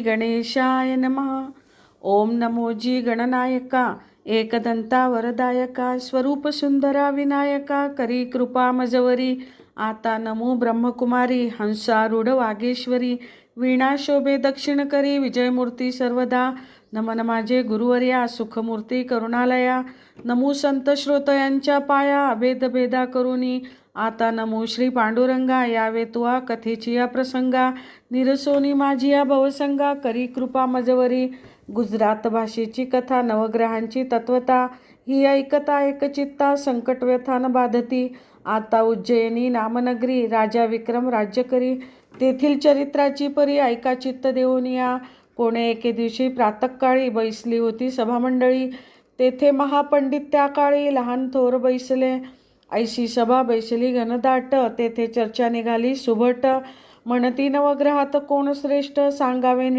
गणेशाय नमः. ओम नमो जी गणनायका, एकदंता वरदायका, स्वरूप सुंदरा विनायका, करी कृपा मजवरी. आता नमो ब्रह्मकुमारी, हंसारूढ वागेश्वरी, वीणा शोभे दक्षिण करी, विजयमूर्ती सर्वदा. नमन माझे गुरुवर्या, सुखमूर्ती करुणालया, नमो संत श्रोतयांच्या पाया, भेद भेदा करुनी. आता नमो श्री पांडुरंगा, यावे तुआ कथेची या प्रसंगा, निरसोनी माझी या भवसंगा, करी कृपा मजवरी. गुजरात भाषेची कथा, नवग्रहांची तत्वता, ही ऐकता एकचित्ता, संकट व्यथा न बाधती. आता उज्जयिनी नामनगरी, राजा विक्रम राज्य करी, तेथील चरित्राची परी ऐका चित्त देऊन या. कोणे एके दिवशी प्रातःकाळी बैसली होती सभामंडळी, तेथे महापंडित त्या काळी, लहान थोर बैसले. ऐशी सभा बैसली घनदाट, तेथे चर्चा निघाली सुभट, म्हणती नवग्रहात कोण श्रेष्ठ, सांगावे